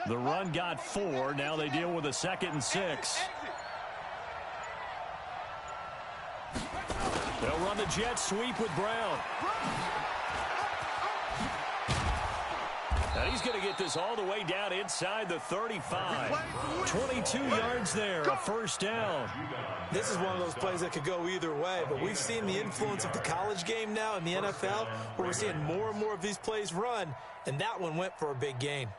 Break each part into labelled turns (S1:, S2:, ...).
S1: The run got 4. Now they deal with a 2nd and 6. They'll run the jet sweep with Brown. And he's going to get this all the way down inside the 35. 22 yards there, a first down.
S2: This is one of those plays that could go either way, but we've seen the influence of the college game now in the NFL, where we're seeing more and more of these plays run, and that one went for a big gain.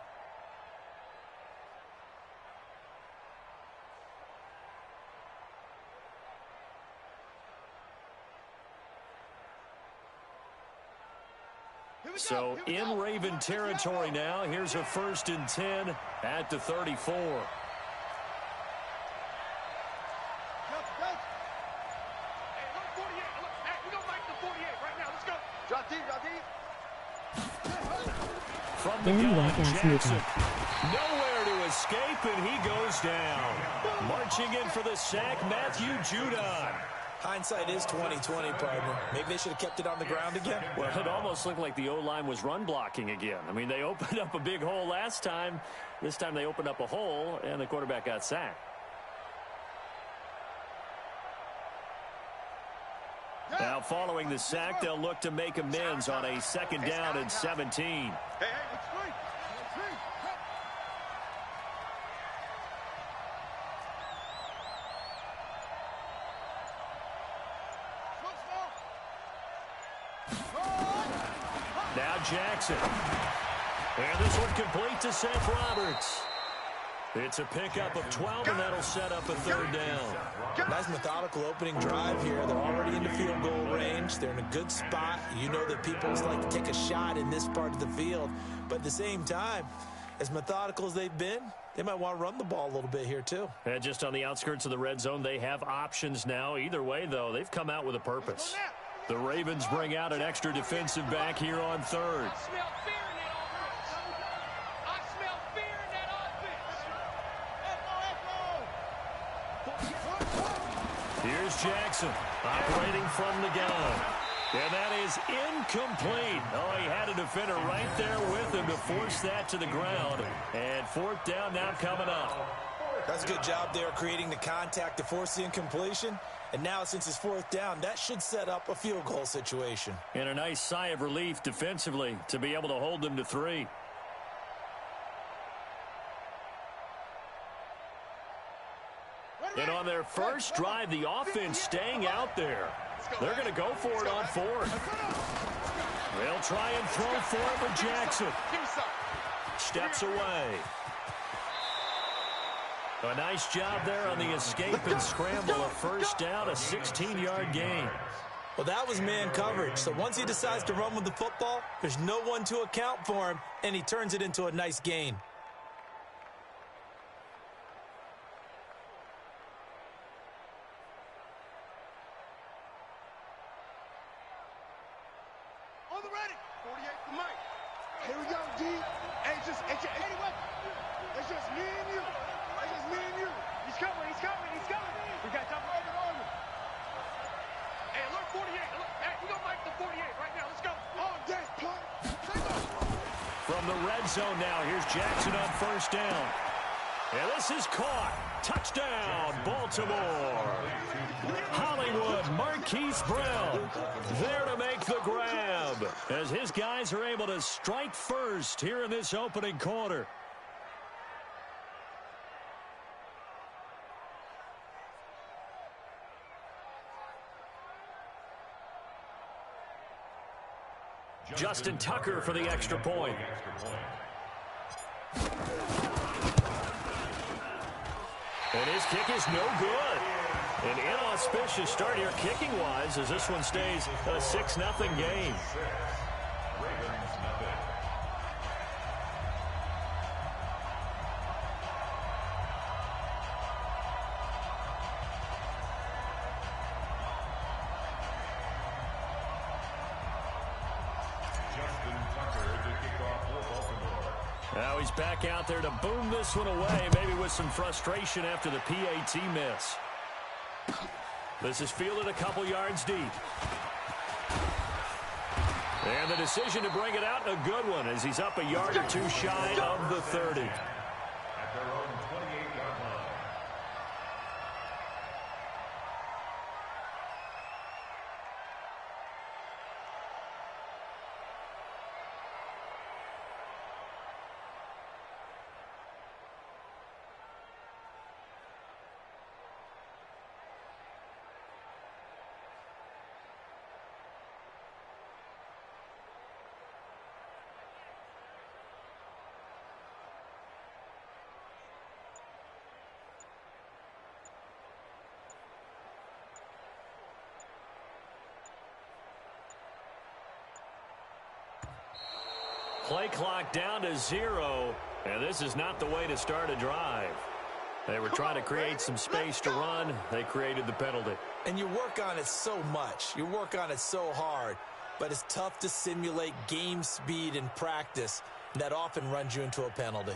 S1: So in Raven territory now. Here's a 1st and 10 at the 34. From the gun, Jackson. Nowhere to escape, and he goes down. Marching in for the sack, Matthew Judon.
S2: Hindsight is 20/20, partner. Maybe they should have kept it on the ground again.
S1: Well, it almost looked like the O-line was run blocking again. I mean, they opened up a big hole last time. This time they opened up a hole, and the quarterback got sacked. Now, following the sack, they'll look to make amends on a 2nd down and 17. Now Jackson. And this one complete to Seth Roberts. It's a pickup of 12, and that'll set up a 3rd down.
S2: Nice methodical opening drive here. They're already in the field goal range. They're in a good spot. You know that people just like to take a shot in this part of the field. But at the same time, as methodical as they've been, they might want to run the ball a little bit here too.
S1: And just on the outskirts of the red zone, they have options now. Either way, though, they've come out with a purpose. The Ravens bring out an extra defensive back here on 3rd. Here's Jackson operating from the gun. And that is incomplete. Oh, he had a defender right there with him to force that to the ground. And 4th down now coming up.
S2: That's a good job there creating the contact to force the incompletion. And now since it's 4th down, that should set up a field goal situation.
S1: And a nice sigh of relief defensively to be able to hold them to 3. And on their first drive, the offense staying out there. They're going to go for it on 4th. They'll try and throw for it, but Jackson steps away. A nice job there on the escape and scramble. A first down, a 16-yard gain.
S2: Well, that was man coverage. So once he decides to run with the football, there's no one to account for him, and he turns it into a nice gain.
S3: On the ready. 48 for Mike. Here we go, D. Hey, it's just me and you. It's just me and you. He's coming. We got double over. Hey, alert 48. Hey, we gonna Mike the 48 right now. Let's go. Oh, yes, punt.
S1: From the red zone now, here's Jackson on 1st down. And this is caught. Touchdown, Baltimore. Hollywood, Marquise Brown there to make the grab as his guys are able to strike first here in this opening quarter. Justin Tucker for the extra point. And his kick is no good. An inauspicious start here kicking-wise as this one stays a 6-0 game. Now he's back out there to boom this one away, maybe with some frustration after the PAT miss. This is fielded a couple yards deep. And the decision to bring it out, a good one, as he's up a yard or two shy of the 30. Play clock down to 0, and this is not the way to start a drive. They were trying to create some space to run. They created the penalty.
S2: And you work on it so much. You work on it so hard. But it's tough to simulate game speed in practice. And that often runs you into a penalty.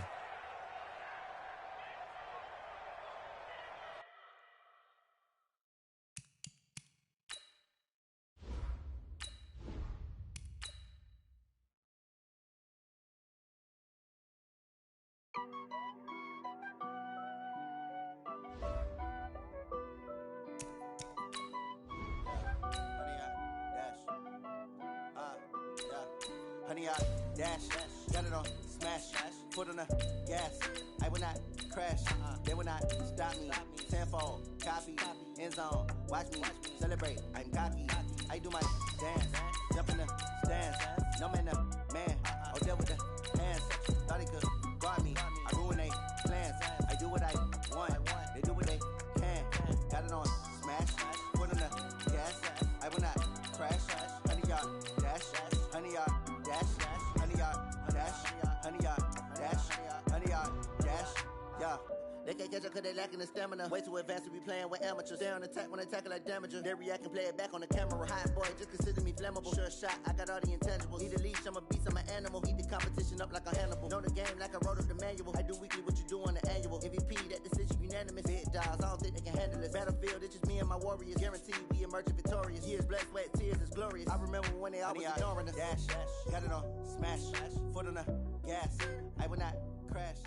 S4: Honey, I dash, got it on, smash, foot on the gas. I will not crash, they will not stop me. Tenfold, copy, end zone, watch me celebrate. I'm cocky, I do my dance, jump in the stands. No man, man, oh deal with the hands. Thought he could guard me, I ruin they plans. I do what I want, they do what they can. Got it on, smash, foot on the gas. I will not crash, honey, y'all dash, honey, y'all. Dash, honey yard, dash, honey yard, dash, honey yard, dash, yeah. They can't catch up cause they lacking the stamina. Way too advanced to be playing with amateurs. Stay on attack when I tackle like damager. They react and play it back on the camera. Hot boy, just consider me flammable. Sure shot, I got all the intangibles. Need a leash, I'm a beast, I'm an animal. Eat the competition up like a Hannibal. Know the game like I wrote up the manual. I do weekly what you do on the annual. MVP, that decision unanimous. Big dials, I don't think they can handle it. Battlefield, it's just me and my warriors. Guaranteed we emerge victorious. Years, blood, sweat, tears, it's glorious. I remember when they always ignoring us. Dash, got it on, smash, foot on the gas. I will not crash.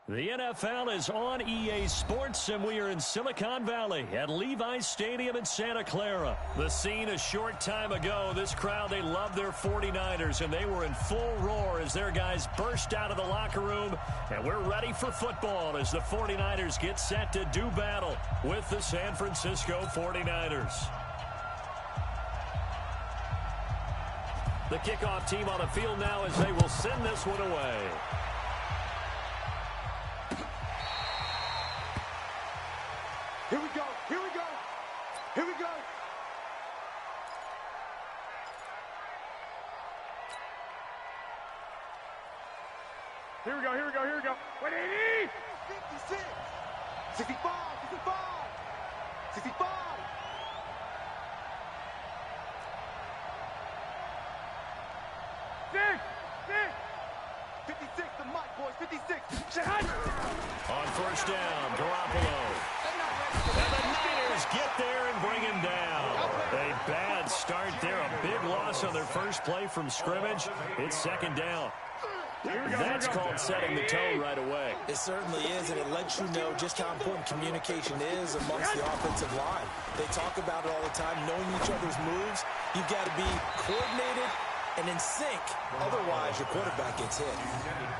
S1: The NFL is on EA Sports, and we are in Silicon Valley at Levi's Stadium in Santa Clara. The scene a short time ago, this crowd, they love their 49ers, and they were in full roar as their guys burst out of the locker room. And we're ready for football as the 49ers get set to do battle with the San Francisco 49ers. The kickoff team on the field now as they will send this one away.
S3: Here we go, here we go, here we go. Here we go, here we go, here we go. 180! 56! 65! 65! 65! Six! 56, the mic, boys, 56.
S1: On first down, Garoppolo. And the Niners get there and bring him down. A bad start there, a big loss on their first play from scrimmage. It's second down. That's called setting the tone right away.
S2: It certainly is, and it lets you know just how important communication is amongst the offensive line. They talk about it all the time, knowing each other's moves. You've got to be coordinated and in sync. Otherwise, your quarterback gets hit.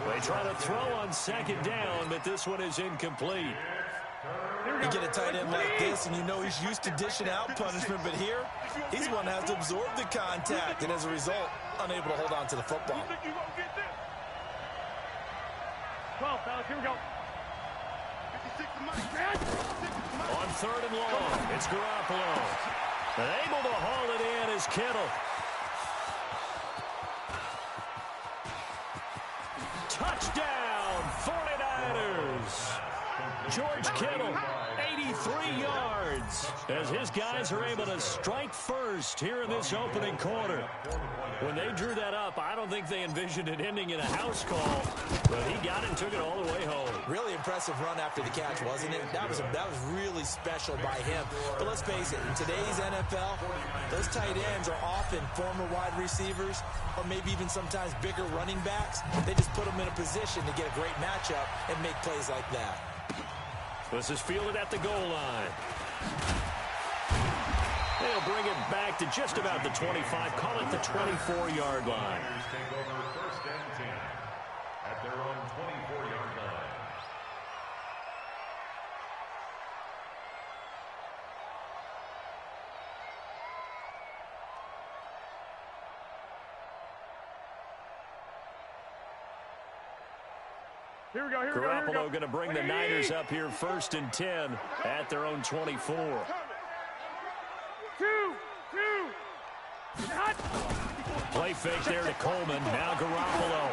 S1: They try to throw on second down, but this one is incomplete.
S2: You get a tight end like this, and you know he's used to dishing out punishment, but here, he's one that has to absorb the contact, and as a result, unable to hold on to the football.
S3: 12, fellas, here we go. 56 the mic.
S1: On third and long, it's Garoppolo. And able to haul it in is Kittle. Touchdown, 49ers. George Kittle, 83 yards, as his guys are able to strike first here in this opening quarter. When they drew that up, I don't think they envisioned it ending in a house call, but he got it and took it all the way home.
S2: Really impressive run after the catch, wasn't it? That was really special by him. But let's face it, in today's NFL, those tight ends are often former wide receivers or maybe even sometimes bigger running backs. They just put them in a position to get a great matchup and make plays like that.
S1: This is fielded at the goal line. They'll bring it back to just about the 25, call it the 24-yard line.
S5: Take over first and 10 at their own 24-yard line.
S3: Here we go, here we go, here we go.
S1: Garoppolo going to bring the Niners up here first and 10 at their own 24.
S3: 2, hot.
S1: Play fake there to Coleman. Now Garoppolo.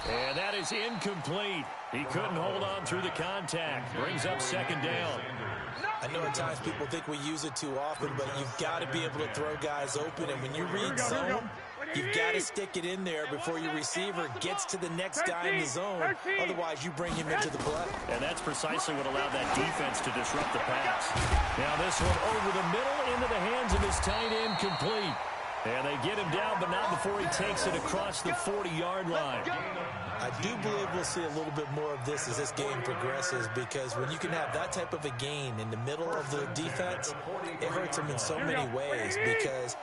S1: And that is incomplete. He couldn't hold on through the contact. Brings up second down.
S2: I know at times people think we use it too often, but you've got to be able to throw guys open. And when you read zone, you've got to stick it in there before your receiver gets to the next guy in the zone. Otherwise, you bring him into the play.
S1: And that's precisely what allowed that defense to disrupt the pass. Now this one over the middle into the hands of his tight end, complete. And they get him down, but not before he takes it across the 40-yard line.
S2: I do believe we'll see a little bit more of this as this game progresses, because when you can have that type of a gain in the middle of the defense, it hurts them in so many ways, because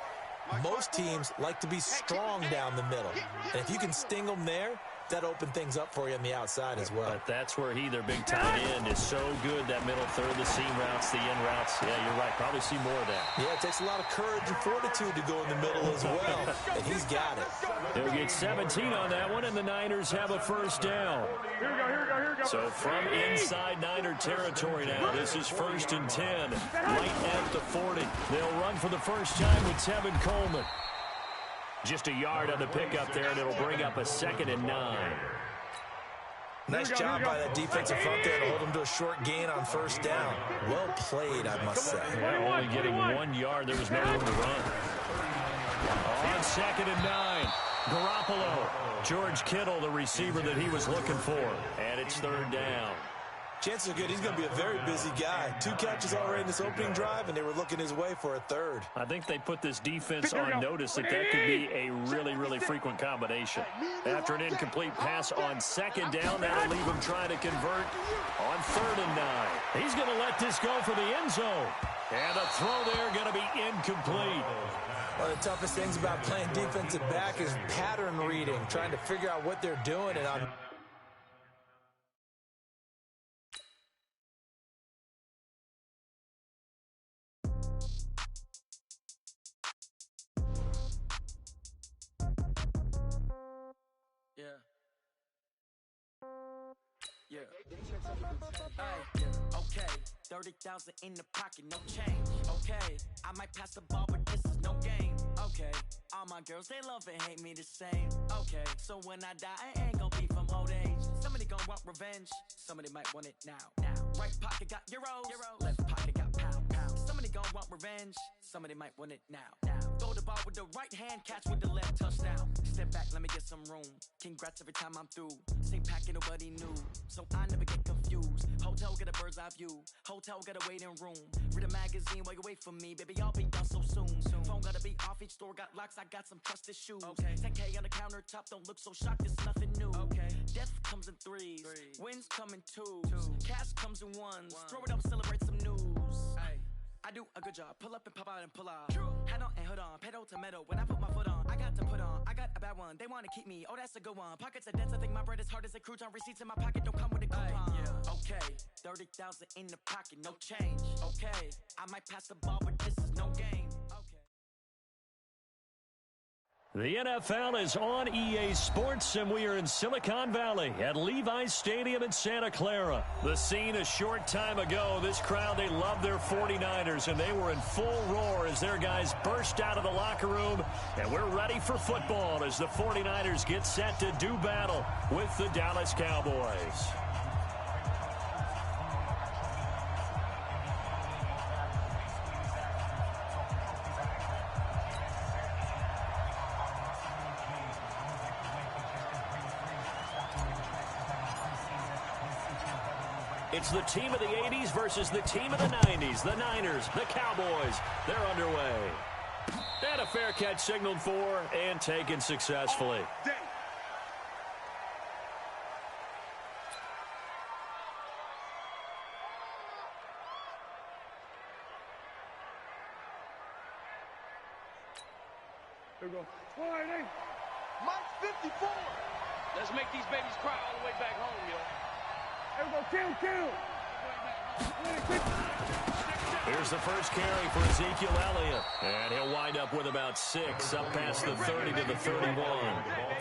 S2: most teams like to be strong down the middle. And if you can sting them there, that opened things up for you on the outside as well.
S1: But that's where their big tight end, is so good, that middle third, the seam routes, the in routes. Yeah, you're right. Probably see more of that.
S2: Yeah, it takes a lot of courage and fortitude to go in the middle as well, and he's got it.
S1: They'll get 17 on that one, and the Niners have a first down.
S3: Here we go.
S1: So from inside Niner territory now, this is 1st and 10, right at the 40. They'll run for the first time with Tevin Coleman. Just a yard on the pickup there, and it'll bring up a 2nd and 9.
S2: Nice job by that defensive front there to hold him to a short gain on first down. Well played, I must say.
S1: Yeah, only getting 1 yard. There was no room to run. On 2nd and 9, Garoppolo. George Kittle, the receiver that he was looking for. And it's 3rd down.
S2: Chances are good he's going to be a very busy guy. 2 catches already in this opening drive, and they were looking his way for a 3rd.
S1: I think they put this defense on notice that could be a really, really frequent combination. After an incomplete pass on 2nd down, that'll leave him trying to convert on 3rd and 9. He's going to let this go for the end zone. And the throw there going to be incomplete.
S2: One of the toughest things about playing defensive back is pattern reading, trying to figure out what they're doing. And on
S6: Okay, 30,000 in the pocket, no change. Okay, I might pass the ball, but this is no game. Okay, all my girls, they love and hate me the same. Okay, so when I die, I ain't gonna be from old age. Somebody gonna want revenge, somebody might want it now. Right pocket got euros, left pocket got pound. Somebody gonna want revenge, somebody might want it now. Throw the ball with the right hand, catch with the left, touchdown. Step back, let me get some room. Congrats every time I'm through. Same packet, nobody knew, so I never get confused. Hotel get a bird's eye view, hotel got a waiting room. Read a magazine while you wait for me, baby, I'll be done so soon. Phone gotta be off, each store got locks, I got some trusted shoes. 10K on the countertop, don't look so shocked, it's nothing new. Death comes in threes, wins come in twos, cash comes in ones. Throw it up, celebrate some news. I do a good job, pull up and pop out and pull out. Head on and hood on, pedal to metal. When I put my foot on, I got to put on. I got a bad one, they wanna keep me, oh that's a good one. Pockets are dense, I think my bread is hard as a crouton. Receipts in my pocket, don't come with a coupon. Okay, 30,000 in the pocket, no change. Okay, I might pass the ball, but this is no game.
S1: The NFL is on EA Sports, and we are in Silicon Valley at Levi's Stadium in Santa Clara. The scene a short time ago, this crowd, they love their 49ers, and they were in full roar as their guys burst out of the locker room, and we're ready for football as the 49ers get set to do battle with the Dallas Cowboys. It's the team of the 80s versus the team of the 90s. The Niners, the Cowboys, they're underway. And a fair catch signaled for and taken successfully.
S3: Here we go. 180. Mike's 54. Let's make these babies cry all the way back home, yo. Here we go, kill.
S1: Here's the first carry for Ezekiel Elliott. And he'll wind up with about 6, up past the 30 to the 31.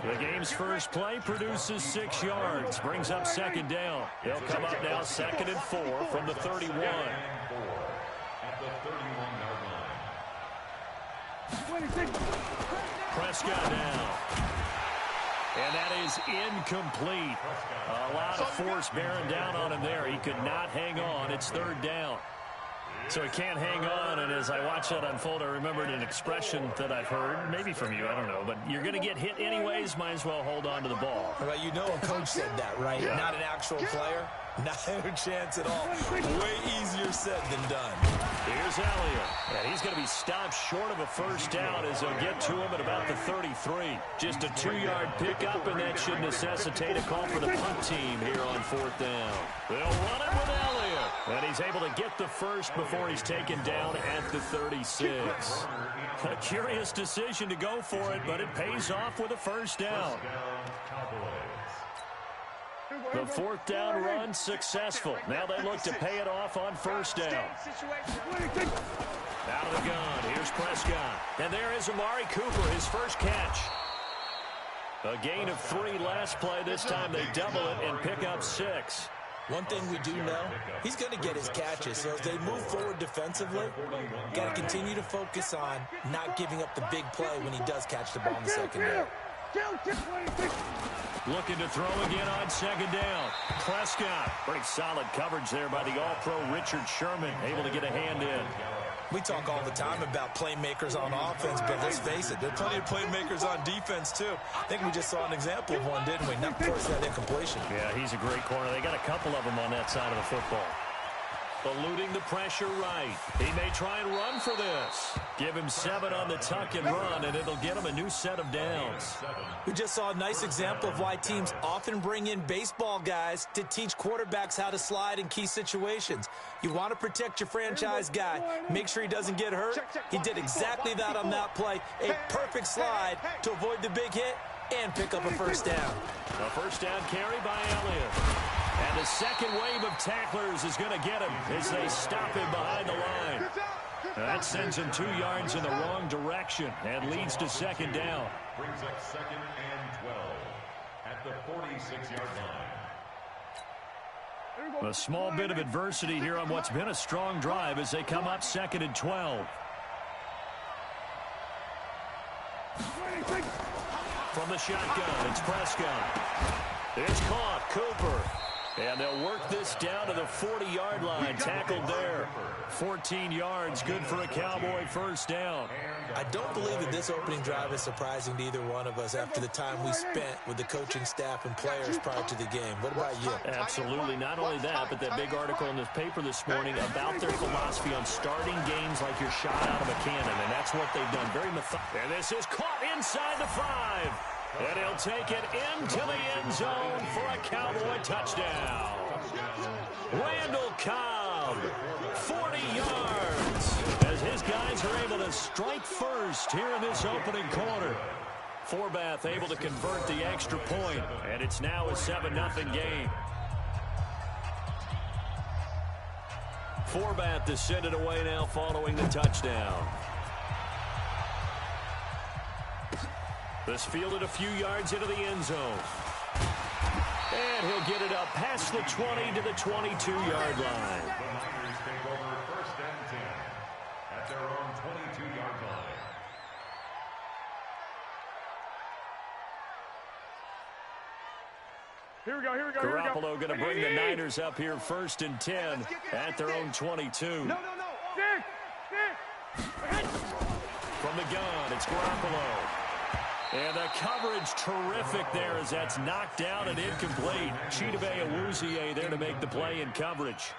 S1: The game's first play produces 6 yards, brings up 2nd down. They'll come up now 2nd and 4 from the 31.
S5: At the 31-yard line.
S1: Prescott down. And that is incomplete. A lot of force bearing down on him there. He could not hang on. It's third down. So he can't hang on, and as I watch that unfold, I remembered an expression that I've heard, maybe from you, I don't know, but you're going to get hit anyways, might as well hold on to the ball.
S2: Well, you know a coach said that, right?
S1: Yeah.
S2: Not an actual player. Not a chance at all. Way easier said than done.
S1: Here's Elliott, and he's going to be stopped short of a first down as they'll get to him at about the 33. Just a 2-yard pickup, and that should necessitate a call for the punt team here on fourth down. They'll run it with Elliott, and he's able to get the first before he's taken down at the 36. A curious decision to go for it, but it pays off with a first down. The fourth down run successful. Now they look to pay it off on first down. Out of the gun, here's Prescott. And there is Amari Cooper, his first catch. A gain of 3 last play. This time they double it and pick up 6.
S2: One thing we do know, he's going to get his catches. So as they move forward defensively, got to continue to focus on not giving up the big play when he does catch the ball in the second down.
S1: Looking to throw again on second down. Prescott. Pretty solid coverage there by the All-Pro Richard Sherman. Able to get a hand in.
S2: We talk all the time about playmakers on offense, but let's face it, there are plenty of playmakers on defense, too. I think we just saw an example of one, didn't we? Not force that incompletion.
S1: Yeah, he's a great corner. They got a couple of them on that side of the football. Eluding the pressure right. He may try and run for this. Give him 7 on the tuck and run, and it'll get him a new set of downs.
S2: We just saw a nice example of why teams often bring in baseball guys to teach quarterbacks how to slide in key situations. You want to protect your franchise guy. Make sure he doesn't get hurt. He did exactly that on that play. A perfect slide to avoid the big hit and pick up a first down.
S1: A first down carry by Elliott. And the second wave of tacklers is going to get him as they stop him behind the line. That sends him 2 yards in the wrong direction and leads to second down.
S5: Brings up 2nd and 12 at the 46-yard line.
S1: A small bit of adversity here on what's been a strong drive as they come up 2nd and 12. From the shotgun, it's Prescott. It's caught. Cooper. And they'll work this down to the 40-yard line. Tackled there. 14 yards. Good for a Cowboy first down.
S2: I don't believe that this opening drive is surprising to either one of us after the time we spent with the coaching staff and players prior to the game. What about you?
S1: Absolutely. Not only that, but that big article in the paper this morning about their philosophy on starting games like you're shot out of a cannon. And that's what they've done. Very methodical. And this is caught inside the 5. And he'll take it into the end zone for a Cowboy touchdown. Randall Cobb, 40 yards, as his guys are able to strike first here in this opening quarter. Forbath able to convert the extra point, and it's now a 7-0 game. Forbath to send it away now following the touchdown. This fielded a few yards into the end zone. And he'll get it up past the 20 to the 22-yard line.
S5: The Niners take over 1st and 10 at their own 22-yard line.
S3: Here we go, here we go,
S1: Garoppolo going to bring the Niners up here 1st and 10 at their own 22.
S3: No.
S1: From the gun, it's Garoppolo. And the coverage terrific there as that's knocked down and incomplete. Chidobe Awuzie there to make the play in coverage.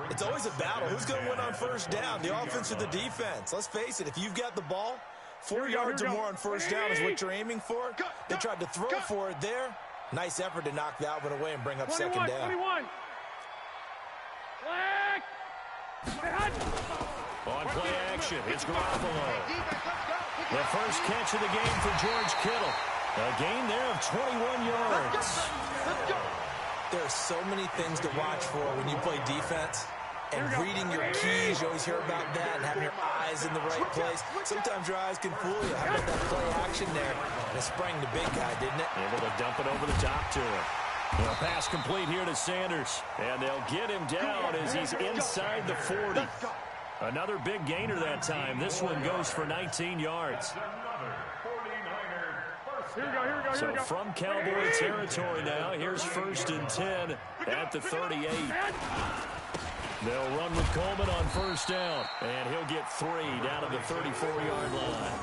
S2: It's always a battle. Who's going to win on first down, the offense or the defense? Let's face it, if you've got the ball, 4 yards or more on first down is what you're aiming for. They tried to throw for it there. Nice effort to knock that one away and bring up second down.
S3: 21.
S1: On play action, it's Garoppolo. The first catch of the game for George Kittle. A gain there of 21 yards.
S2: There are so many things to watch for when you play defense. And reading your keys, you always hear about that, and having your eyes in the right place. Sometimes your eyes can fool you. How about that play action there? And it sprang the big guy, didn't it?
S1: Able to dump it over the top to him. A pass complete here to Sanders. And they'll get him down as he's inside the 40. Another big gainer that time. This one goes for 19 yards. So from Cowboy territory now, here's 1st and 10 at the 38. They'll run with Coleman on 1st down, and he'll get 3 down to the 34-yard line.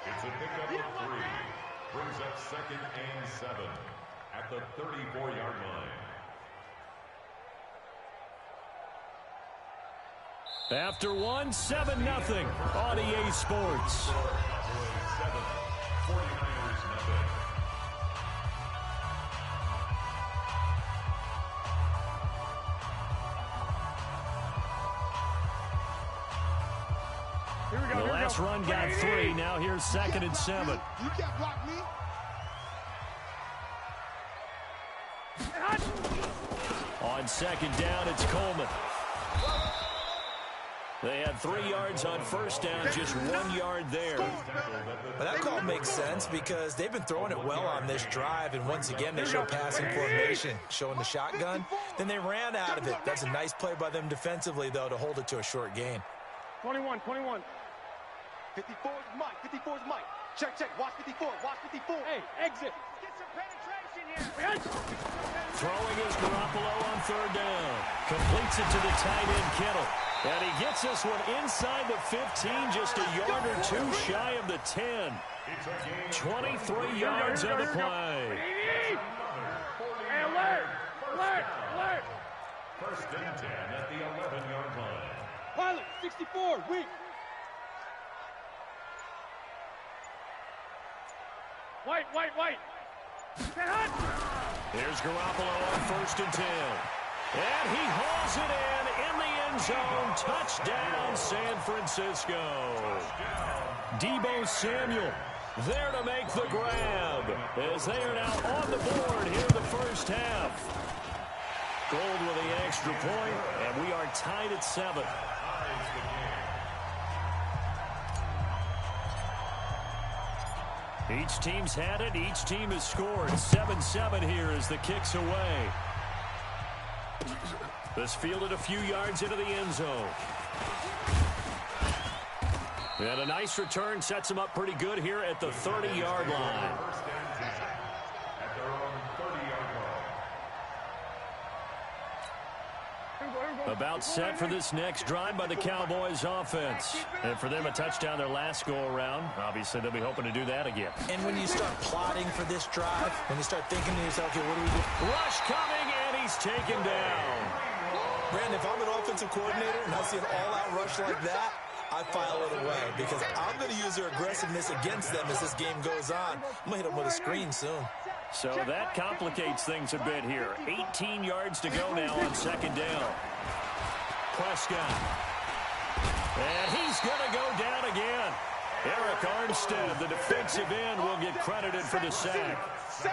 S5: It's a pickup of 3. Brings up 2nd and 7 at the 34-yard line.
S1: After 1, 7-0 on EA Sports.
S5: 7, 49ers nothing.
S1: The last run got 3. Now here's 2nd and 7.
S3: You can't block me.
S1: On 2nd down, it's Coleman. They had 3 yards on 1st down, just 1 yard there.
S2: But that call makes sense because they've been throwing it well on this drive, and once again they show passing formation, showing the shotgun. Then they ran out of it. That's a nice play by them defensively, though, to hold it to a short gain.
S3: 21. 54 is Mike. 54 is Mike. Check. Watch 54. Watch 54. Hey, exit. Get some penetration here.
S1: Throwing is Garoppolo on 3rd down. Completes it to the tight end, Kittle. And he gets this one inside the 15, just a yard or 2 shy of the 10. 23 yards on the play.
S3: Hey, alert.
S5: 1st and 10 at the 11-yard line.
S3: Pilot, 64, weak. White.
S1: Here's Garoppolo on 1st and 10. And he hauls it in the end zone. Touchdown, San Francisco. Deebo Samuel there to make the grab as they are now on the board here in the 1st half. Gold with the extra point, and we are tied at 7. Each team's had it. Each team has scored. 7-7 here as the kick's away. This fielded a few yards into the end zone. And a nice return sets him up pretty good here at the 30-yard line.
S5: At their own 30-yard line.
S1: About set for this next drive by the Cowboys offense. And for them, a touchdown their last go-around. Obviously, they'll be hoping to do that again.
S2: And when you start plotting for this drive, when you start thinking to yourself, okay, what do we do?
S1: Rush coming, and he's taken down.
S2: Brandon, if I'm an offensive coordinator and I see an all-out rush like that, I file it away because I'm going to use their aggressiveness against them as this game goes on. I'm going to hit them with a screen soon.
S1: So that complicates things a bit here. 18 yards to go now on 2nd down. Prescott. And he's going to go down again. Eric Armstead, the defensive end, will get credited for the sack.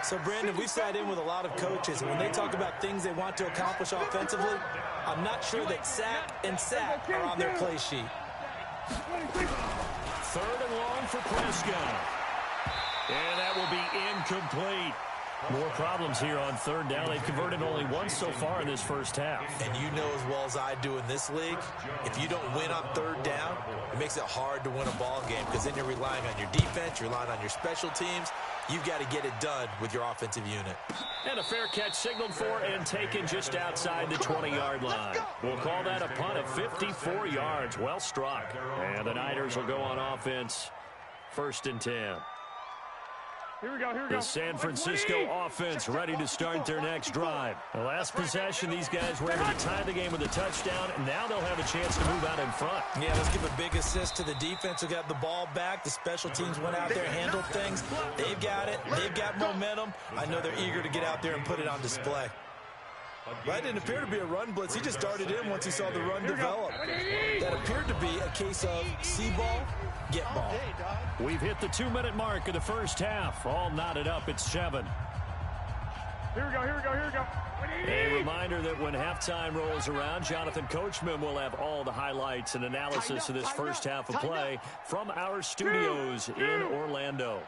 S2: So, Brandon, we've sat in with a lot of coaches, and when they talk about things they want to accomplish offensively, I'm not sure that sack and sack are on their play sheet.
S1: 3rd and long for Prescott. And that will be incomplete. More problems here on 3rd down. They've converted only once so far in this 1st half.
S2: And you know as well as I do in this league, if you don't win on 3rd down, it makes it hard to win a ball game because then you're relying on your defense, you're relying on your special teams. You've got to get it done with your offensive unit.
S1: And a fair catch signaled for and taken just outside the 20-yard line. We'll call that a punt of 54 yards. Well struck. And the Niners will go on offense. 1st and 10.
S3: Here we go.
S1: The San Francisco offense ready to start their next drive. The last possession, these guys were able to tie the game with a touchdown, and now they'll have a chance to move out in front.
S2: Yeah, let's give a big assist to the defense who got the ball back. The special teams went out there, handled things. They've got it. They've got momentum. I know they're eager to get out there and put it on display. That didn't appear to be a run blitz. He just darted in once he saw the run develop. That appeared to be a case of see ball, get ball.
S1: We've hit the 2-minute mark of the 1st half. All knotted up at 7.
S3: Here we go.
S1: A reminder that when halftime rolls around, Jonathan Coachman will have all the highlights and analysis of this 1st half of play from our studios in Orlando.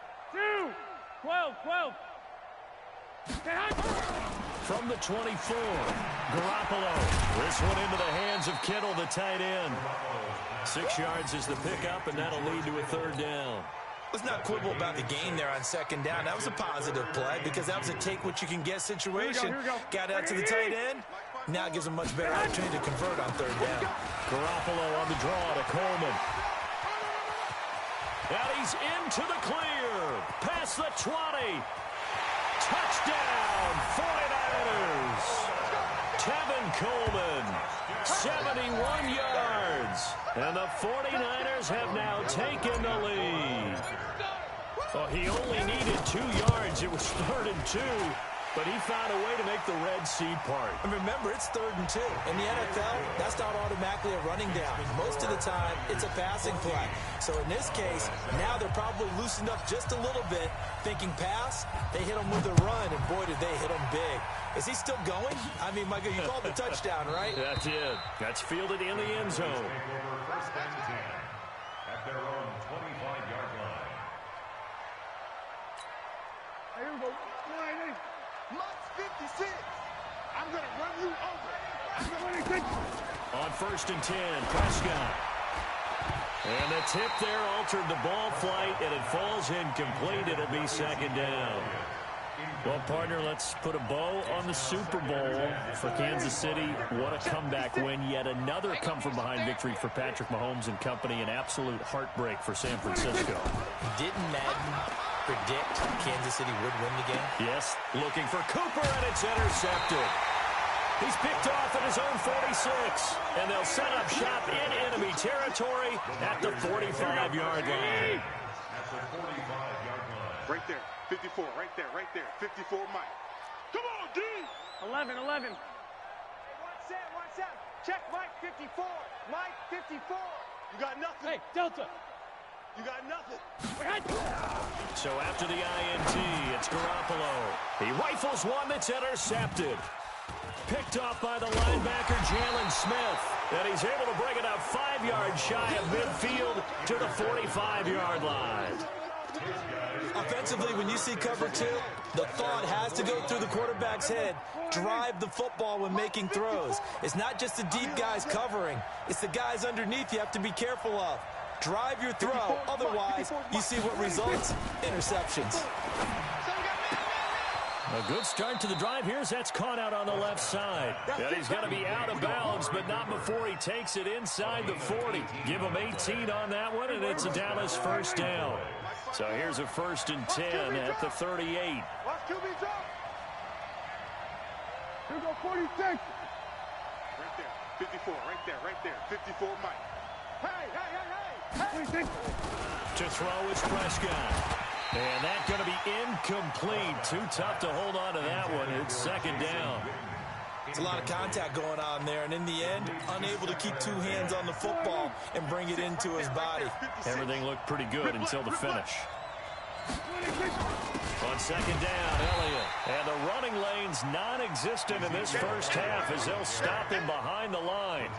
S3: 12.
S1: From the 24, Garoppolo. This one into the hands of Kittle, the tight end. 6 yards is the pickup, and that'll lead to a third down.
S2: Let's not quibble about the gain there on second down. That was a positive play because that was a take-what-you-can-get situation.
S3: Here we go.
S2: Got out to the tight end. Now it gives him much better opportunity to convert on third down.
S1: Garoppolo on the draw to Coleman. And he's into the clear. Past the 20. Touchdown, 49ers. Tevin Coleman, 71 yards. And the 49ers have now taken the lead. Well, he only needed 2 yards. It was 3rd and 2. But he found a way to make the Red Sea part.
S2: And remember, it's 3rd and 2. In the NFL, that's not automatically a running down. Most of the time, it's a passing play. So in this case, now they're probably loosened up just a little bit, thinking pass. They hit him with a run, and boy, did they hit him big. Is he still going? I mean, Michael, you called the touchdown, right?
S1: That's it. That's fielded in the end zone.
S5: First and 10 at their own 25-yard line.
S3: Here we go. Mike's 56. I'm going to run you over. I'm going to
S1: On 1st and 10, Prescott. And the tip there altered the ball flight, and it falls incomplete. It'll be 2nd down. Well, partner, let's put a bow on the Super Bowl for Kansas City. What a comeback win. Yet another come-from-behind victory for Patrick Mahomes and company. An absolute heartbreak for San Francisco.
S2: Didn't Madden predict Kansas City would win the game?
S1: Yes, looking for Cooper, and it's intercepted. He's picked off at his own 46, and they'll set up shop in enemy territory at the 45-yard line.
S5: At the 45-yard line.
S3: Right there. 54, right there. 54, Mike. Come on, D! 11. Watch out. Check Mike 54. Mike 54. You got nothing. Hey, Delta. You got nothing.
S1: So after the INT, it's Garoppolo. He rifles one that's intercepted. Picked off by the linebacker, Jalen Smith. And he's able to bring it up 5 yards shy of midfield to the 45-yard line.
S2: Offensively, when you see cover 2, the thought has to go through the quarterback's head. Drive the football when making throws. It's not just the deep guys covering. It's the guys underneath you have to be careful of. Drive your throw. Otherwise, you see what results? Interceptions.
S1: A good start to the drive here as that's caught out on the left side. And he's going to be out of bounds, but not before he takes it inside the 40. Give him 18 on that one, and it's a Dallas 1st down. So here's a 1st and 10 at the 38.
S3: Watch QB drop. Here we go, 46. Right there. 54, right there. 54, Mike. Hey. 26.
S1: To throw is Prescott. And that's going to be incomplete. Too tough to hold on to that one. It's 2nd down.
S2: It's a lot of contact going on there, and in the end, unable to keep 2 hands on the football and bring it into his body.
S1: Everything looked pretty good until the finish. On 2nd down, Elliott. And the running lane's non-existent in this first half as they'll stop him behind the line.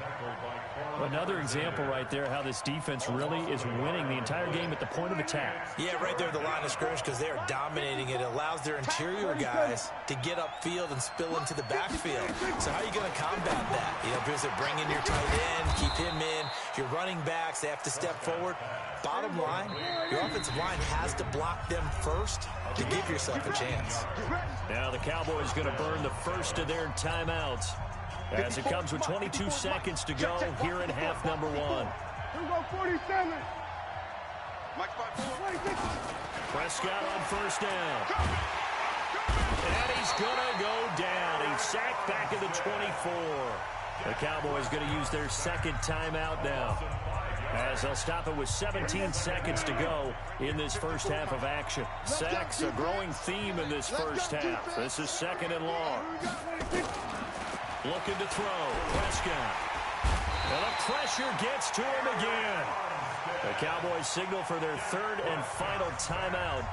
S1: Another example right there how this defense really is winning the entire game at the point of attack.
S2: Yeah, right there at the line of scrimmage because they are dominating it. It allows their interior guys to get upfield and spill into the backfield. So how are you going to combat that? You know, because they're bringing your tight end, keep him in. Your running backs, they have to step forward. Bottom line, your offensive line has to block them first to give yourself a chance.
S1: Now the Cowboys going to burn the first of their timeouts as it comes with 22 seconds to go here in half number 1.
S3: Here we go, 47. Mike 46.
S1: Prescott on 1st down. And he's going to go down. He's sacked back at the 24. The Cowboys going to use their 2nd timeout now, as they'll stop it with 17 seconds to go in this first half of action. Sacks, a growing theme in this first half. This is 2nd and long. Looking to throw. Prescott. And the pressure gets to him again. The Cowboys signal for their 3rd and final timeout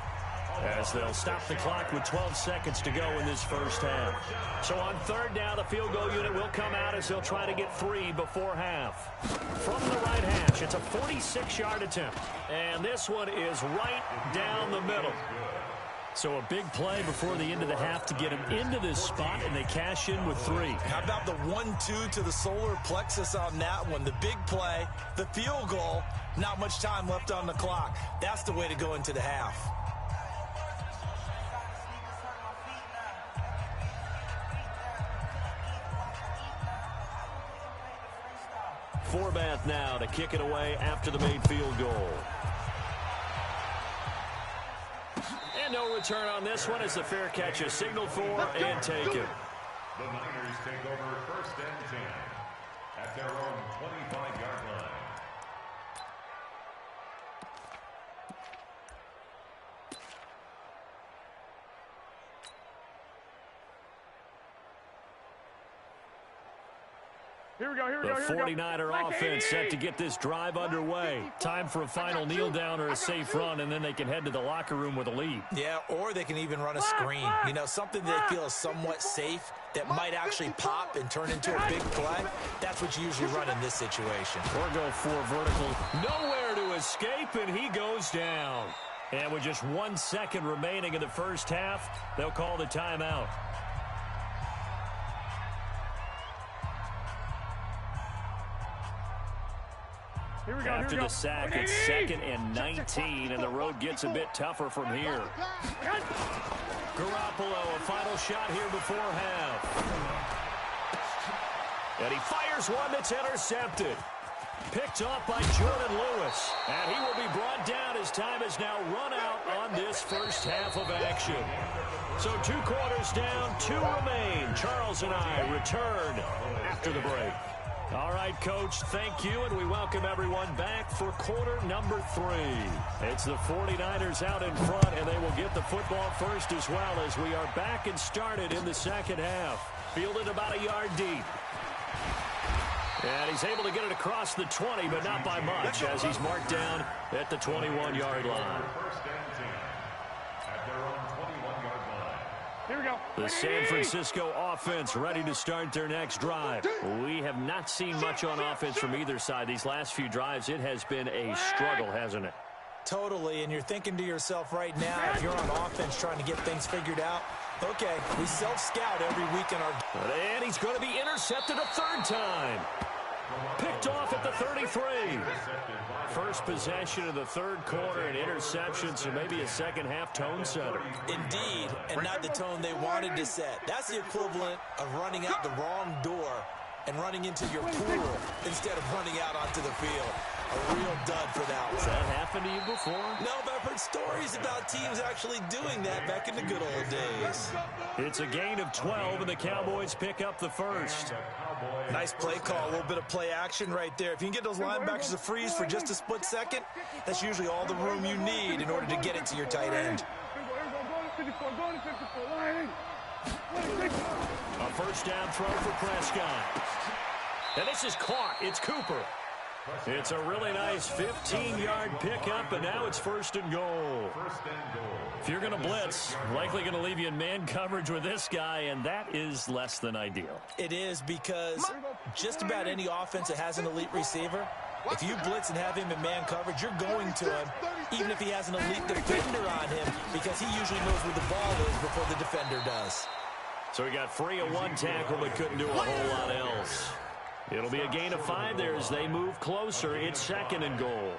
S1: as they'll stop the clock with 12 seconds to go in this first half. So on 3rd down, the field goal unit will come out as they'll try to get 3 before half. From the right hash, it's a 46-yard attempt. And this one is right down the middle. So a big play before the end of the half to get him into this spot, and they cash in with 3.
S2: How about the 1-2 to the solar plexus on that one? The big play, the field goal, not much time left on the clock. That's the way to go into the half.
S1: Forbath now to kick it away after the made field goal. And no return on this one as the fair catch is signaled for and taken.
S5: The Niners take over 1st and 10 at their own 25-yard line.
S3: Here we go, here we
S1: The
S3: go, here we go.
S1: 49er offense set to get this drive underway. Time for a final kneel down or a safe run, and then they can head to the locker room with a lead.
S2: Yeah, or they can even run a screen. You know, something they feel is somewhat safe that might actually pop and turn into a big play. That's what you usually run in this situation.
S1: Or go for vertical. Nowhere to escape, and he goes down. And with just 1 second remaining in the first half, they'll call the timeout. After the sack, it's 2nd and 19, and the road gets a bit tougher from here. Garoppolo, a final shot here before half. And he fires one that's intercepted. Picked off by Jordan Lewis. And he will be brought down as time has now run out on this first half of action. So 2 quarters down, 2 remain. Charles and I return after the break. All right, Coach, thank you, and we welcome everyone back for quarter number 3. It's the 49ers out in front, and they will get the football first as well as we are back and started in the second half. Fielded about a yard deep. And he's able to get it across the 20, but not by much, as he's marked down at the 21-yard line.
S3: Here we go.
S1: The San Francisco offense ready to start their next drive. We have not seen much on offense from either side. These last few drives, it has been a struggle, hasn't it?
S2: Totally, and you're thinking to yourself right now, if you're on offense trying to get things figured out, okay, we self-scout every week in our...
S1: And he's going to be intercepted a 3rd time. Picked off at the 33. First possession of the 3rd quarter, an interception, so maybe a second-half tone setter.
S2: Indeed, and not the tone they wanted to set. That's the equivalent of running out the wrong door and running into your pool instead of running out onto the field. A real dud for that one.
S1: Has that happened to you before?
S2: No, but I've heard stories about teams actually doing that back in the good old days.
S1: It's a gain of 12, and the Cowboys pick up the first.
S2: Nice play call, a little bit of play action right there. If you can get those linebackers to freeze for just a split second, that's usually all the room you need in order to get it to your tight end.
S1: A first down throw for Prescott. And this is caught. It's Cooper. It's a really nice 15-yard pickup, and now it's 1st and goal. If you're going to blitz, likely going to leave you in man coverage with this guy, and that is less than ideal.
S2: It is, because just about any offense that has an elite receiver, if you blitz and have him in man coverage, you're going to him, even if he has an elite defender on him, because he usually knows where the ball is before the defender does.
S1: So he got free of 1 tackle, but couldn't do a whole lot else. It'll be a gain of 5 there as they move closer. It's 2nd and goal.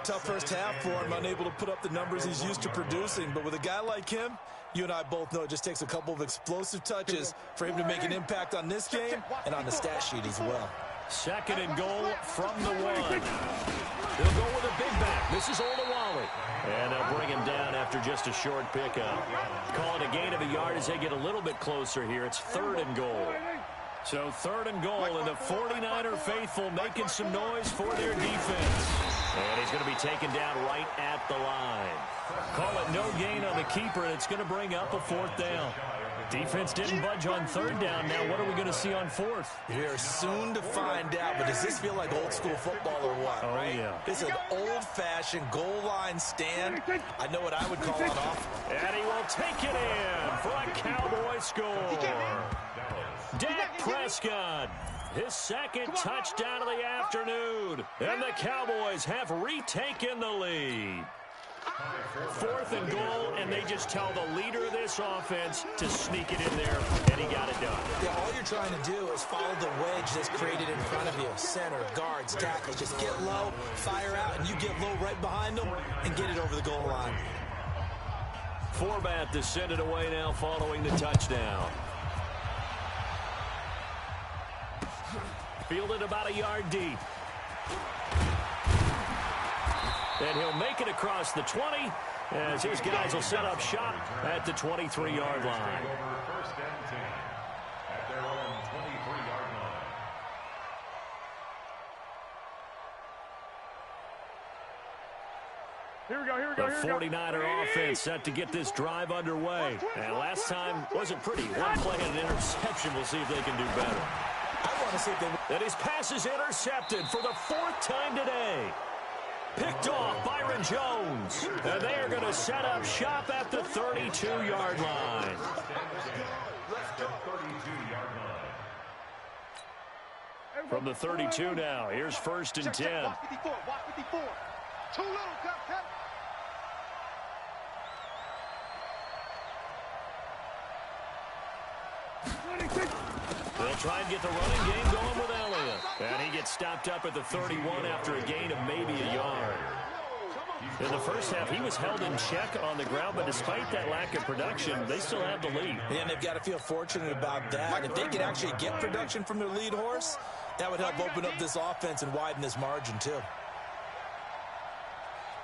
S2: Tough first half for him, unable to put up the numbers he's used to producing. But with a guy like him, you and I both know it just takes a couple of explosive touches for him to make an impact on this game and on the stat sheet as well.
S1: 2nd and goal from the 1. They'll go with a big back. This is Olawale. And they'll bring him down after just a short pickup. Call it a gain of a yard as they get a little bit closer here. It's 3rd and goal. So 3rd and goal, and the 49er faithful making some noise for their defense. And he's going to be taken down right at the line. Call it no gain on the keeper, and it's going to bring up a 4th down. Defense didn't budge on 3rd down. Now what are we going to see on 4th?
S2: We're soon to find out, but does this feel like old school football or what?
S1: Oh, right? Yeah.
S2: This is an old-fashioned goal line stand. I know what I would call it off.
S1: And he will take it in for a Cowboy score. Dak Prescott, his 2nd touchdown of the afternoon. And the Cowboys have retaken the lead. 4th and goal, and they just tell the leader of this offense to sneak it in there, and he got it done.
S2: Yeah, all you're trying to do is follow the wedge that's created in front of you. Center, guards, tackles. Just get low, fire out, and you get low right behind them and get it over the goal line.
S1: Forbat to send it away now following the touchdown. Fielded about a yard deep. And he'll make it across the 20 as his guys will set up shop at the 23-yard line.
S5: First and 10 at their own 23-yard line.
S3: Here we go.
S1: The 49er offense set to get this drive underway. And last time wasn't pretty. One play and an interception. We'll see if they can do better.
S2: I want to see if they...
S1: And his pass is intercepted for the 4th time today. Picked off Byron Jones. And they are going to set up shop at the 32-yard line. From the 32 now, here's 1st and 10.
S3: Watch 54. Too little, Cap.
S1: They'll try and get the running game going with Elliott. And he gets stopped up at the 31 after a gain of maybe a yard. In the first half, he was held in check on the ground, but despite that lack of production, they still have the lead.
S2: And they've got to feel fortunate about that. If they could actually get production from their lead horse, that would help open up this offense and widen this margin, too.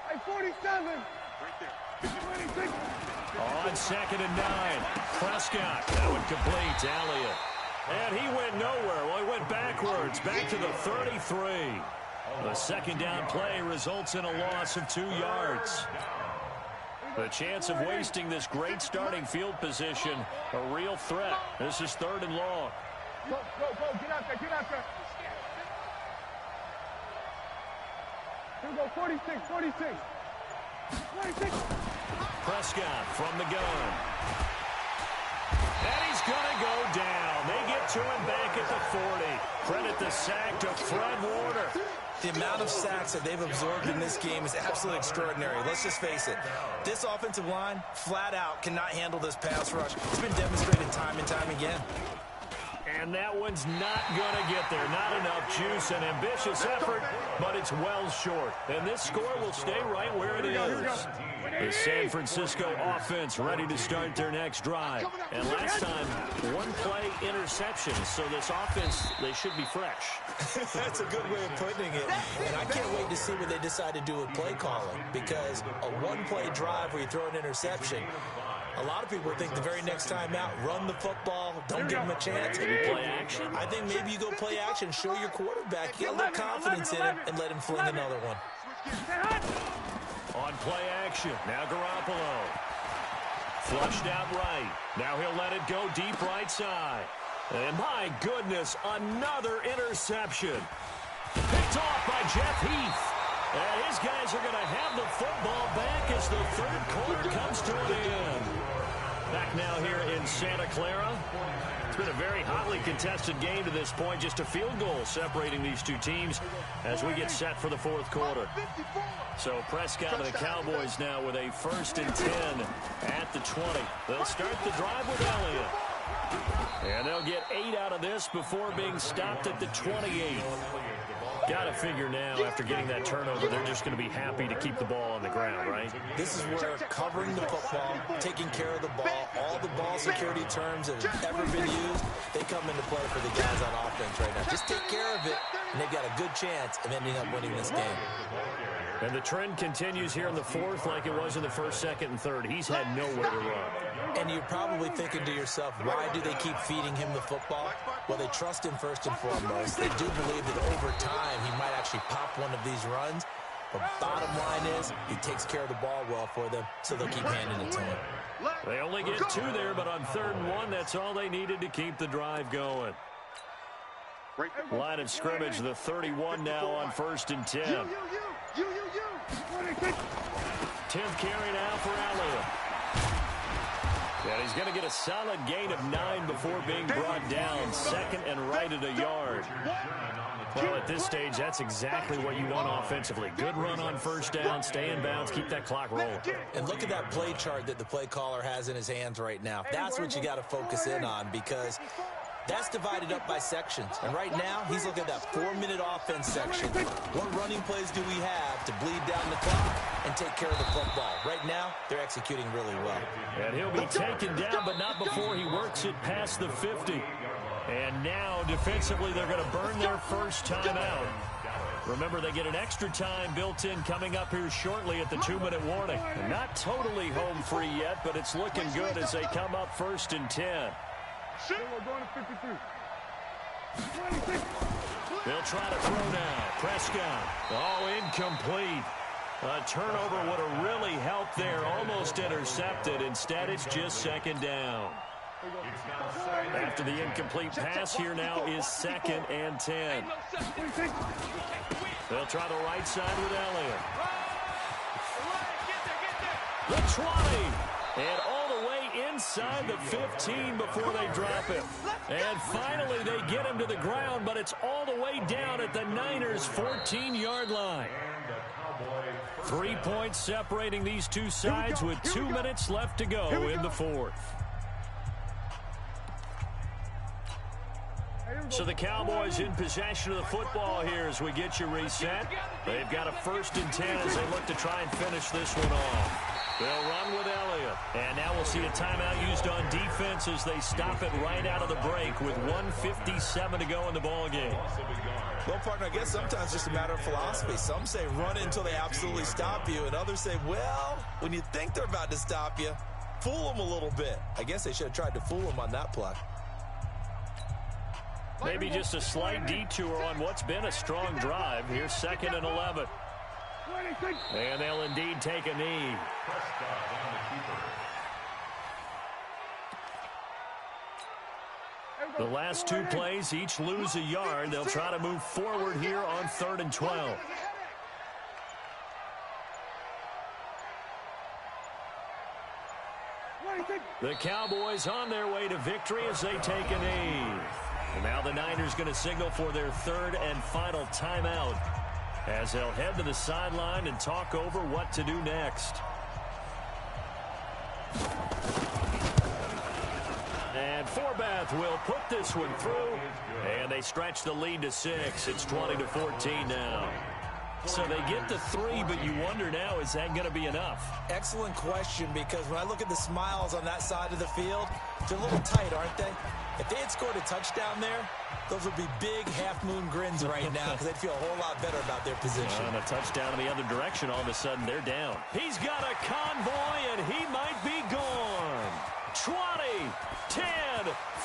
S3: Hey, 47. Right there. 26.
S1: On 2nd and 9, Prescott. That would complete to Elliott. And he went nowhere. Well, he went backwards, back to the 33. The 2nd down play results in a loss of 2 yards. The chance of wasting this great starting field position, a real threat. This is 3rd and long.
S3: Go. Get out there. Here we go, 46. 26.
S1: Prescott from the gun. And he's going to go down. They get to him back at the 40. Credit the sack to Fred Warner.
S2: The amount of sacks that they've absorbed in this game is absolutely extraordinary. Let's just face it. This offensive line, flat out, cannot handle this pass rush. It's been demonstrated time and time again.
S1: And that one's not going to get there. Not enough juice. An ambitious effort, but it's well short. And this score will stay right where it is. The San Francisco offense ready to start their next drive. And last time, 1 play interception. So this offense, they should be fresh.
S2: That's a good way of putting it. And I can't wait to see what they decide to do with play calling. Because a 1-play drive where you throw an interception, a lot of people think the very next time out, run the football, don't give them a chance.
S1: Maybe play action.
S2: I think maybe you go play action, show your quarterback, get a little confidence in him, and let him fling another one.
S1: On play action, now Garoppolo. Flushed out right. Now he'll let it go deep right side. And my goodness, another interception. Picked off by Jeff Heath. And his guys are going to have the football back as the 3rd quarter comes to an end. Back now here in Santa Clara. It's been a very hotly contested game to this point. Just a field goal separating these two teams as we get set for the 4th quarter. So Prescott and the Cowboys now with a 1st and 10 at the 20. They'll start the drive with Elliott. And they'll get 8 out of this before being stopped at the 28. Got to figure now, after getting that turnover, they're just going to be happy to keep the ball on the ground, right?
S2: This is where covering the football, taking care of the ball, all the ball security terms that have ever been used, they come into play for the guys on offense right now. Just take care of it, and they've got a good chance of ending up winning this game.
S1: And the trend continues here in the 4th like it was in the 1st, 2nd, and 3rd. He's had nowhere to run.
S2: And you're probably thinking to yourself, why do they keep feeding him the football? Well, they trust him first and foremost. They do believe that over time he might actually pop one of these runs. But bottom line is, he takes care of the ball well for them, so they'll keep handing it to him.
S1: They only get 2 there, but on 3rd and 1, that's all they needed to keep the drive going. Line of scrimmage, the 31 now on 1st and 10. 10th carry now for Elliott. And he's going to get a solid gain of 9 before being brought down. 2nd and right at a yard. Well, at this stage, that's exactly what you want offensively. Good run on first down, stay in bounds, keep that clock rolling.
S2: And look at that play chart that the play caller has in his hands right now. That's what you got to focus in on, because that's divided up by sections. And right now, he's looking at that 4-minute offense section. What running plays do we have to bleed down the clock and take care of the football? Right now, they're executing really well.
S1: And he'll be taken down, but not before he works it past the 50. And now, defensively, they're going to burn their first timeout. Remember, they get an extra time built in coming up here shortly at the 2-minute warning. Not totally home free yet, but it's looking good as they come up 1st and 10. They'll try to throw now. Prescott. Oh, incomplete. A turnover would have really helped there. Almost intercepted. Instead, it's just 2nd down. After the incomplete pass, here now is 2nd and 10. They'll try the right side with Elliott. The 20. And all the way inside the 15 before they drop him. And finally, they get him to the ground, but it's all the way down at the Niners' 14-yard line. 3 points separating these two sides with 2 minutes left to go in the 4th. So the Cowboys in possession of the football here as we get you reset. They've got a 1st and 10 as they look to try and finish this one off. They'll run with Elliott. And now we'll see a timeout used on defense as they stop it right out of the break with 1:57 to go in the ballgame.
S2: Well, partner, I guess sometimes it's just a matter of philosophy. Some say run until they absolutely stop you, and others say, well, when you think they're about to stop you, fool them a little bit. I guess they should have tried to fool them on that play.
S1: Maybe just a slight detour on what's been a strong drive. Here's 2nd and 11. And they'll indeed take a knee. The last 2 plays each lose a yard. They'll try to move forward here on 3rd and 12. The Cowboys on their way to victory as they take a knee. And now the Niners going to signal for their 3rd and final timeout as they'll head to the sideline and talk over what to do next. And Forbath will put this one through, and they stretch the lead to 6. It's 20-14 now. So they get to 3, but you wonder now, is that going to be enough?
S2: Excellent question, because when I look at the smiles on that side of the field, they're a little tight, aren't they? If they had scored a touchdown there, those would be big half-moon grins right now because they'd feel a whole lot better about their position.
S1: And a touchdown in the other direction, all of a sudden they're down. He's got a convoy, and he might be gone. 20, 10,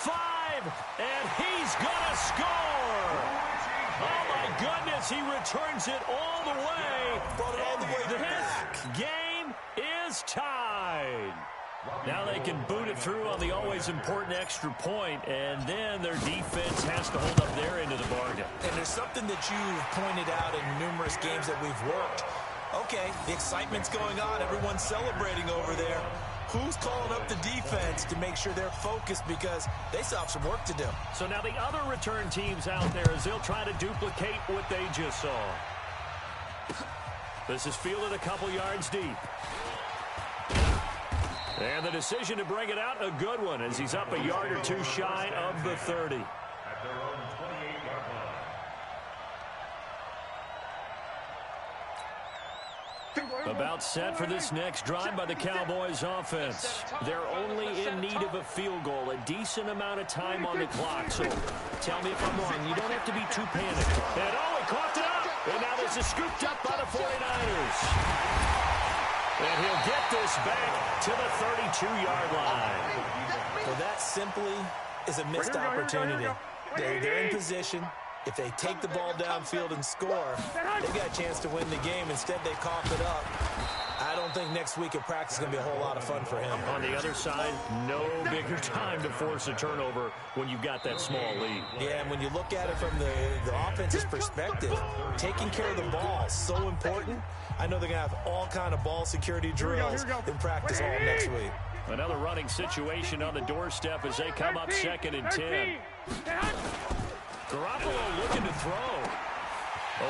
S1: 5, and he's going to score. Oh, my goodness, he returns it all the way.
S2: Brought it all the way back.
S1: This game is tied. Now they can boot it through on the always important extra point, and then their defense has to hold up their end of the bargain.
S2: And there's something that you've pointed out in numerous games that we've worked. Okay, the excitement's going on. Everyone's celebrating over there. Who's calling up the defense to make sure they're focused, because they still have some work to do?
S1: So now the other return teams out there as they'll try to duplicate what they just saw. This is fielded a couple yards deep. And the decision to bring it out, a good one, as he's up a yard or two shy of the 30.
S5: At their own 28-yard line.
S1: About set for this next drive by the Cowboys offense. They're only in need of a field goal, a decent amount of time on the clock. So tell me if I'm wrong. You don't have to be too panicked. And oh, he coughed it up. And now this is scooped up by the 49ers. And he'll get this back to the 32-yard line.
S2: Well, that simply is a missed opportunity. They're in position. If they take the ball downfield and score, they got a chance to win the game. Instead, they cough it up. I don't think next week at practice is going to be a whole lot of fun for him.
S1: On the other side, no bigger time to force a turnover when you've got that small lead.
S2: Yeah, and when you look at it from the offense's perspective, taking care of the ball is so important. I know they're going to have all kind of ball security drills in practice all next week.
S1: Another running situation on the doorstep as they come up 2nd and 10. Garoppolo looking to throw.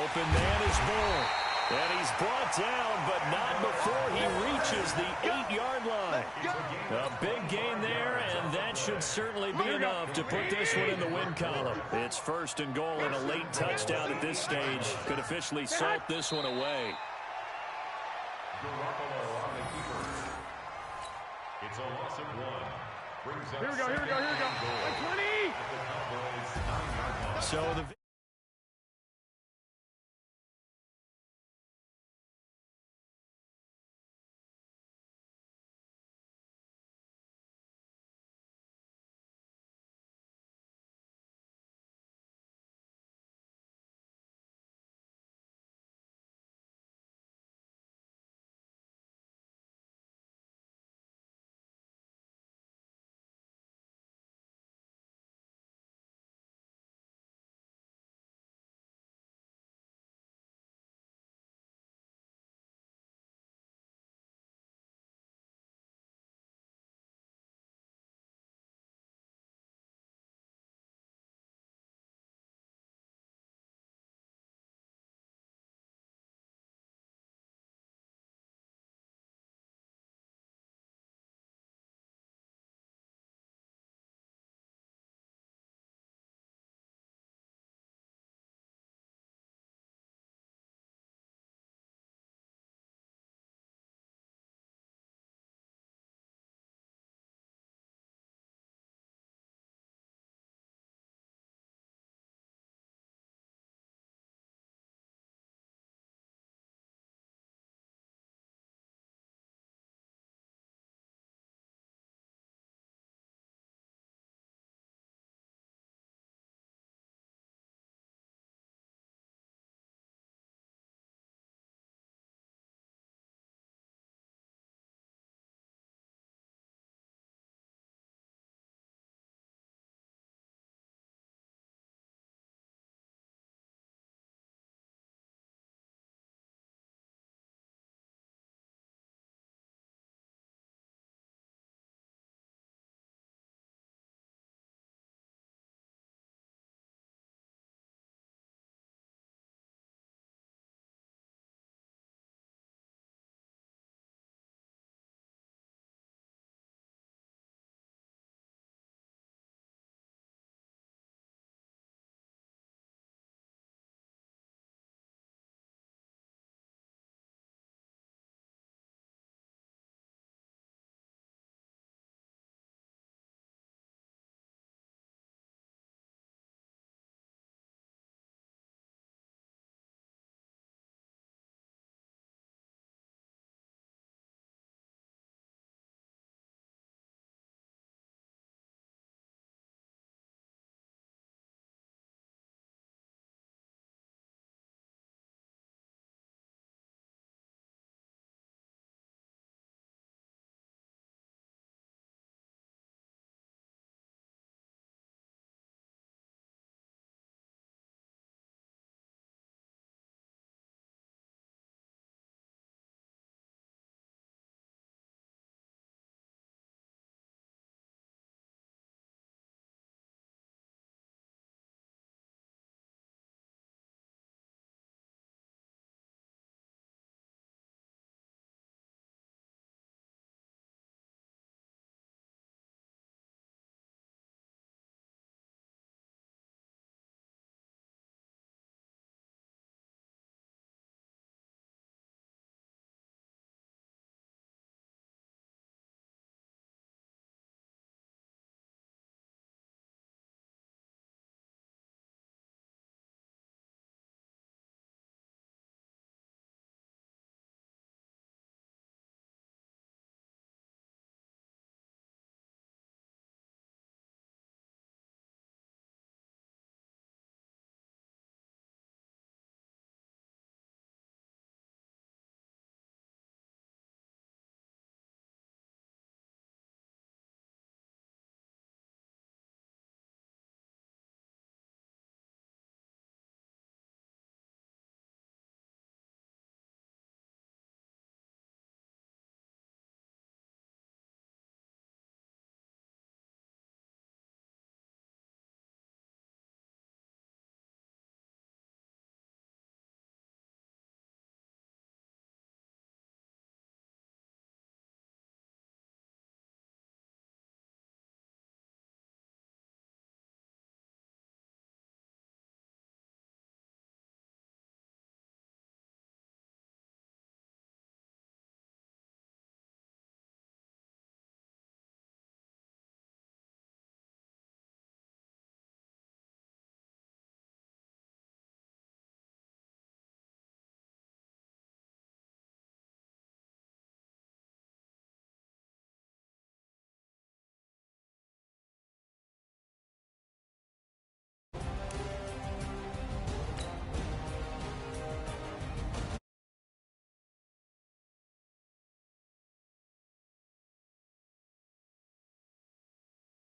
S1: Open man is Bull. And he's brought down, but not before he reaches the 8-yard line. A big gain there, and that should certainly be enough to put this one in the win column. It's 1st and goal and a late touchdown at this stage. Could officially salt this one away.
S5: It's a loss of 1.
S3: Here we go. 20!
S1: So